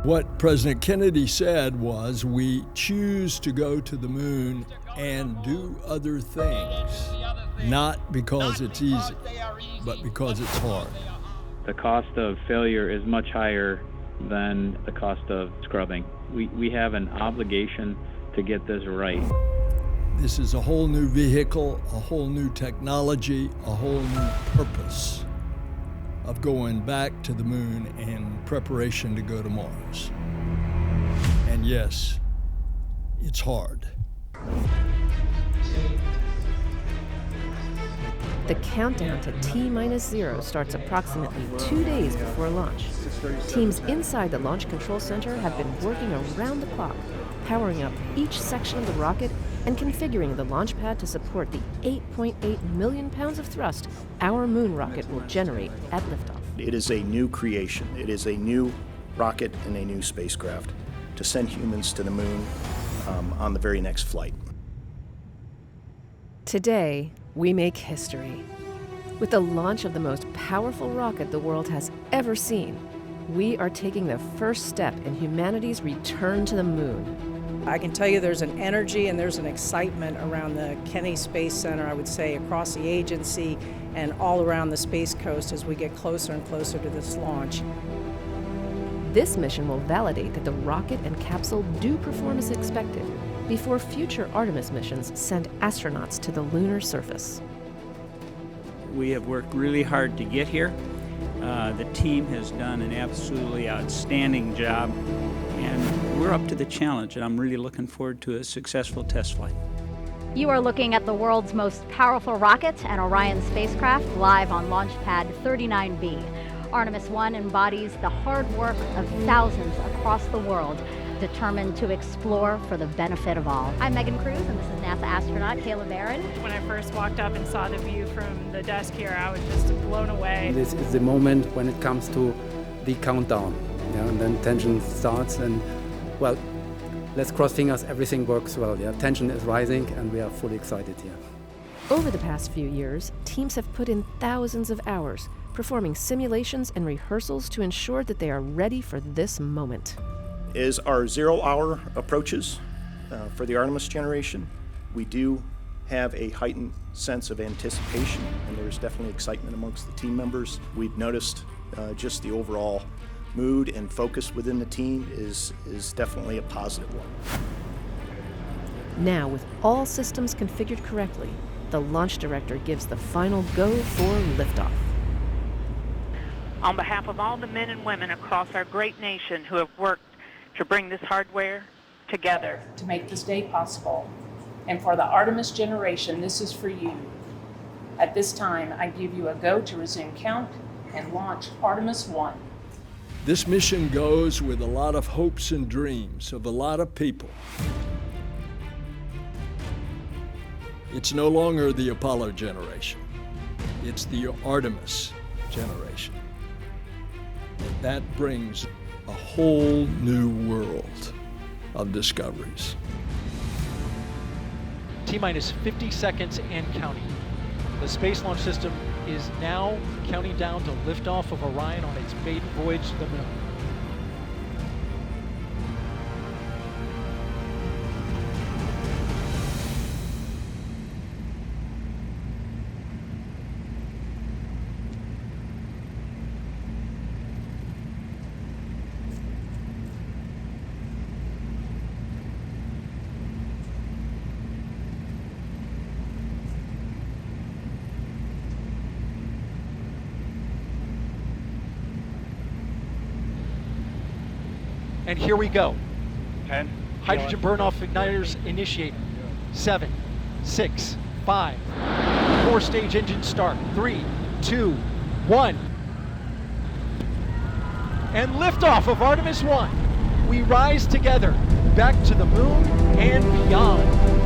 What President Kennedy said was, we choose to go to the moon and do other things, not because it's easy, but because it's hard. The cost of failure is much higher than the cost of scrubbing. We have an obligation to get this right. This is a whole new vehicle, a whole new technology, a whole new purpose of going back to the moon in preparation to go to Mars. And yes, it's hard. The countdown to T-0 starts approximately 2 days before launch. Teams inside the Launch Control Center have been working around the clock, powering up each section of the rocket and configuring the launch pad to support the 8.8 million pounds of thrust our moon rocket will generate at liftoff. It is a new creation. It is a new rocket and a new spacecraft to send humans to the moon on the very next flight. Today, we make history. With the launch of the most powerful rocket the world has ever seen, we are taking the first step in humanity's return to the moon. I can tell you there's an energy and there's an excitement around the Kennedy Space Center, I would say, across the agency and all around the Space Coast as we get closer and closer to this launch. This mission will validate that the rocket and capsule do perform as expected before future Artemis missions send astronauts to the lunar surface. We have worked really hard to get here. The team has done an absolutely outstanding job, and we're up to the challenge, and I'm really looking forward to a successful test flight. You are looking at the world's most powerful rocket and Orion spacecraft live on Launch Pad 39B. Artemis 1 embodies the hard work of thousands across the world, determined to explore for the benefit of all. I'm Megan Cruz, and this is NASA astronaut Kayla Barron. When I first walked up and saw the view from the desk here, I was just blown away. This is the moment when it comes to the countdown, and then tension starts, and well, let's cross fingers, everything works well. Tension is rising, and we are fully excited here. Over the past few years, teams have put in thousands of hours, performing simulations and rehearsals to ensure that they are ready for this moment. As our 0 hour approaches for the Artemis generation, we do have a heightened sense of anticipation, and there's definitely excitement amongst the team members. We've noticed just the overall mood and focus within the team is definitely a positive one. Now, with all systems configured correctly, the launch director gives the final go for liftoff. On behalf of all the men and women across our great nation who have worked to bring this hardware together. To make this day possible. And for the Artemis generation, this is for you. At this time, I give you a go to resume count and launch Artemis 1. This mission goes with a lot of hopes and dreams of a lot of people. It's no longer the Apollo generation. It's the Artemis generation. And that brings a whole new world of discoveries. T-minus 50 seconds and counting. The Space Launch System is now counting down to liftoff of Orion on its maiden voyage to the moon. And here we go. 10. Hydrogen burn-off igniters initiate. 7, 6, 5. 4-stage engine start. 3, 2, 1. And liftoff of Artemis 1. We rise together back to the moon and beyond.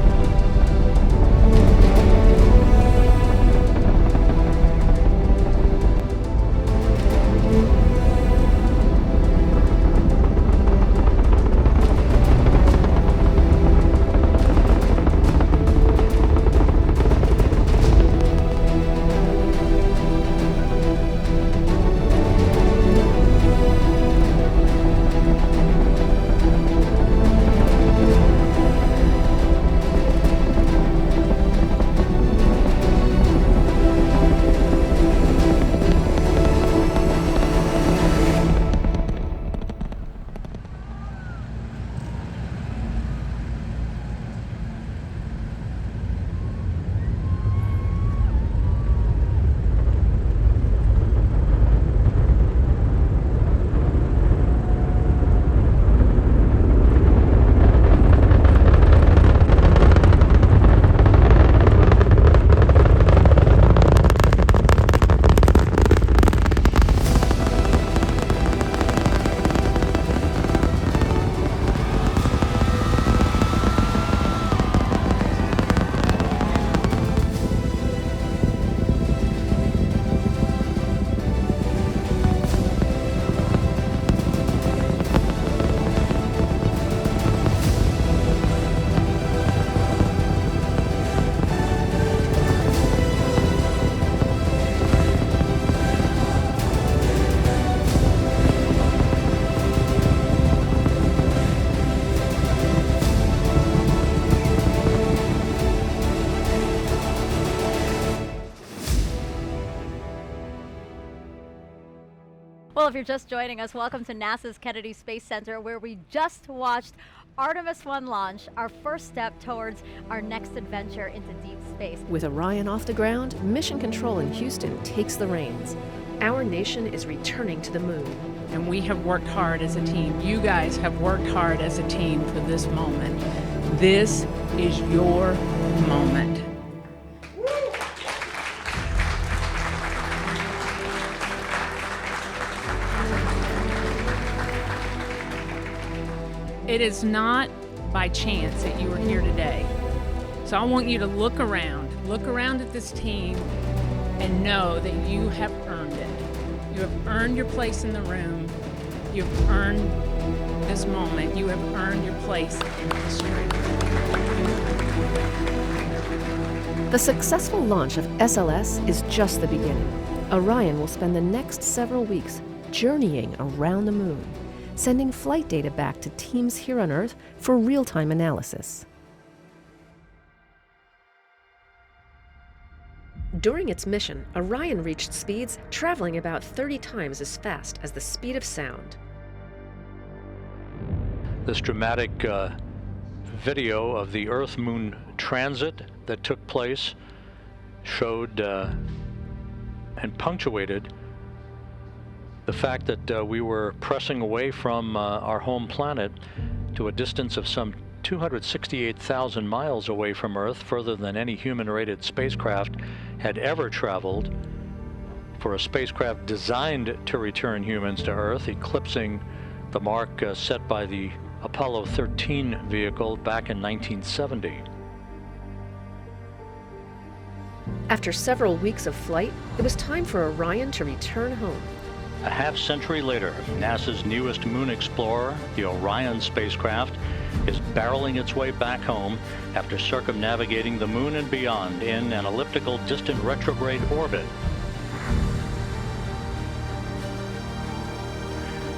if you're just joining us, welcome to NASA's Kennedy Space Center, where we just watched Artemis 1 launch, our first step towards our next adventure into deep space. With Orion off the ground, Mission Control in Houston takes the reins. Our nation is returning to the moon. And we have worked hard as a team. You guys have worked hard as a team for this moment. This is your moment. It is not by chance that you are here today. So I want you to look around at this team and know that you have earned it. You have earned your place in the room. You have earned this moment. You have earned your place in history. The successful launch of SLS is just the beginning. Orion will spend the next several weeks journeying around the moon, sending flight data back to teams here on Earth for real-time analysis. During its mission, Orion reached speeds traveling about 30 times as fast as the speed of sound. This dramatic video of the Earth-Moon transit that took place showed and punctuated the fact that we were pressing away from our home planet to a distance of some 268,000 miles away from Earth, further than any human-rated spacecraft had ever traveled. For a spacecraft designed to return humans to Earth, eclipsing the mark set by the Apollo 13 vehicle back in 1970. After several weeks of flight, it was time for Orion to return home. A half-century later, NASA's newest moon explorer, the Orion spacecraft, is barreling its way back home after circumnavigating the moon and beyond in an elliptical distant retrograde orbit.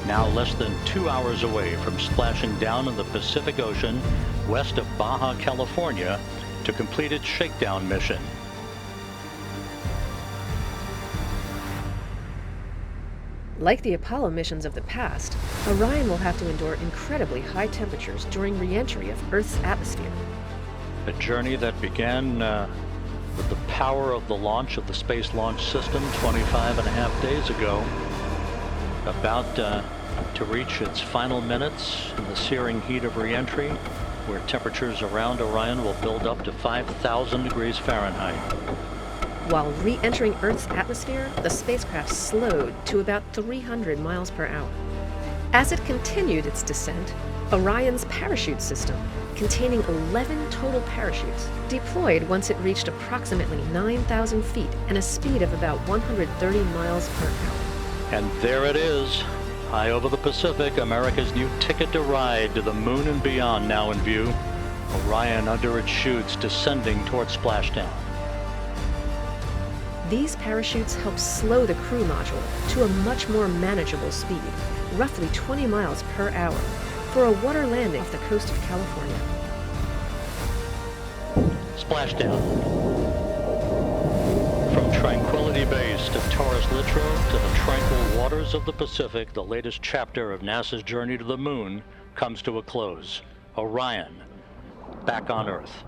Now less than 2 hours away from splashing down in the Pacific Ocean west of Baja, California, to complete its shakedown mission. Like the Apollo missions of the past, Orion will have to endure incredibly high temperatures during re-entry of Earth's atmosphere. A journey that began with the power of the launch of the Space Launch System 25.5 days ago, about to reach its final minutes in the searing heat of re-entry, where temperatures around Orion will build up to 5,000 degrees Fahrenheit. While re-entering Earth's atmosphere, the spacecraft slowed to about 300 miles per hour. As it continued its descent, Orion's parachute system, containing 11 total parachutes, deployed once it reached approximately 9,000 feet and a speed of about 130 miles per hour. And there it is, high over the Pacific, America's new ticket to ride to the moon and beyond now in view. Orion under its chutes descending toward splashdown. These parachutes help slow the crew module to a much more manageable speed, roughly 20 miles per hour, for a water landing off the coast of California. Splashdown. From Tranquility Base to Taurus Littrow to the tranquil waters of the Pacific, the latest chapter of NASA's journey to the moon comes to a close. Orion, back on Earth.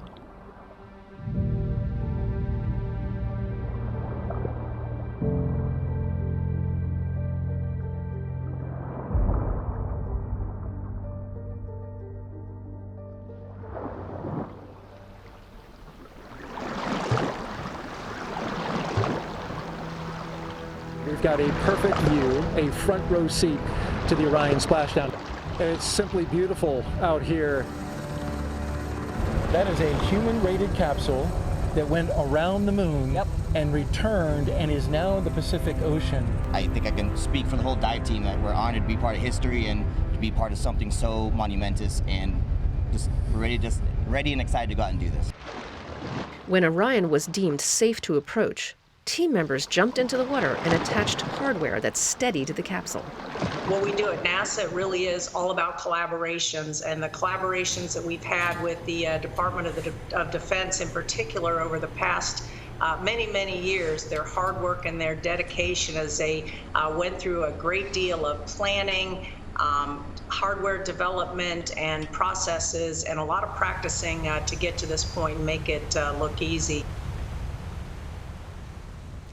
We've got a perfect view, a front row seat to the Orion splashdown. And it's simply beautiful out here. That is a human-rated capsule that went around the moon and returned and is now in the Pacific Ocean. I think I can speak for the whole dive team that we're honored to be part of history and to be part of something so monumentous, and just ready and excited to go out and do this. When Orion was deemed safe to approach, team members jumped into the water and attached hardware that steadied the capsule. What we do at NASA really is all about collaborations, and the collaborations that we've had with the Department of Defense in particular over the past many years, their hard work and their dedication as they went through a great deal of planning, hardware development and processes, and a lot of practicing to get to this point and make it look easy.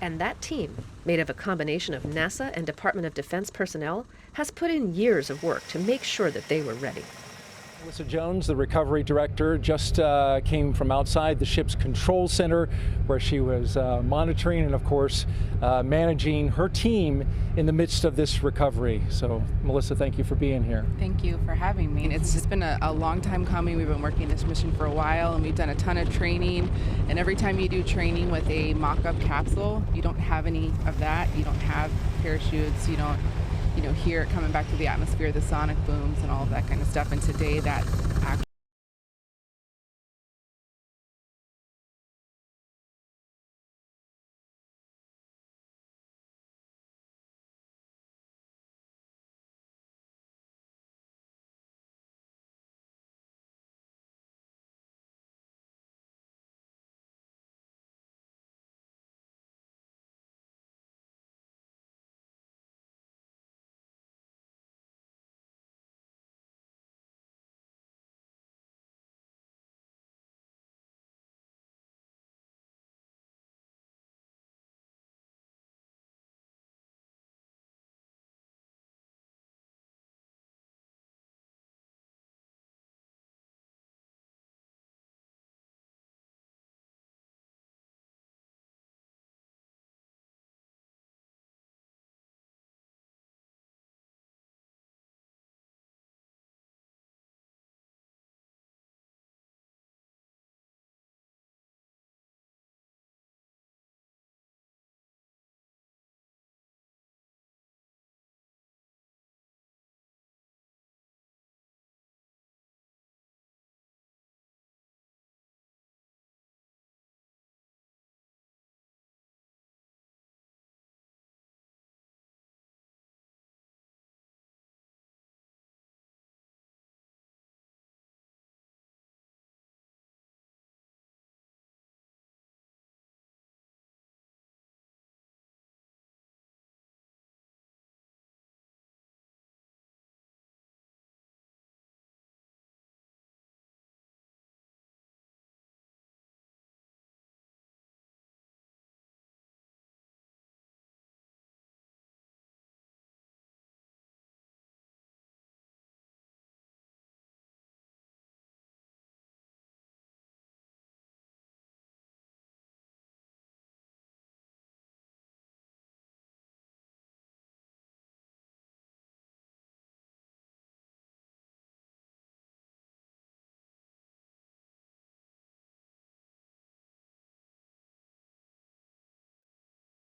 And that team, made of a combination of NASA and Department of Defense personnel, has put in years of work to make sure that they were ready. Melissa Jones, the recovery director, just came from outside the ship's control center where she was monitoring and, of course, managing her team in the midst of this recovery. So, Melissa, thank you for being here. Thank you for having me. It's just been a long time coming. We've been working this mission for a while, and we've done a ton of training. And every time you do training with a mock-up capsule, you don't have any of that. You don't have parachutes. You don't hear it coming back to the atmosphere, the sonic booms and all of that kind of stuff. And today that actually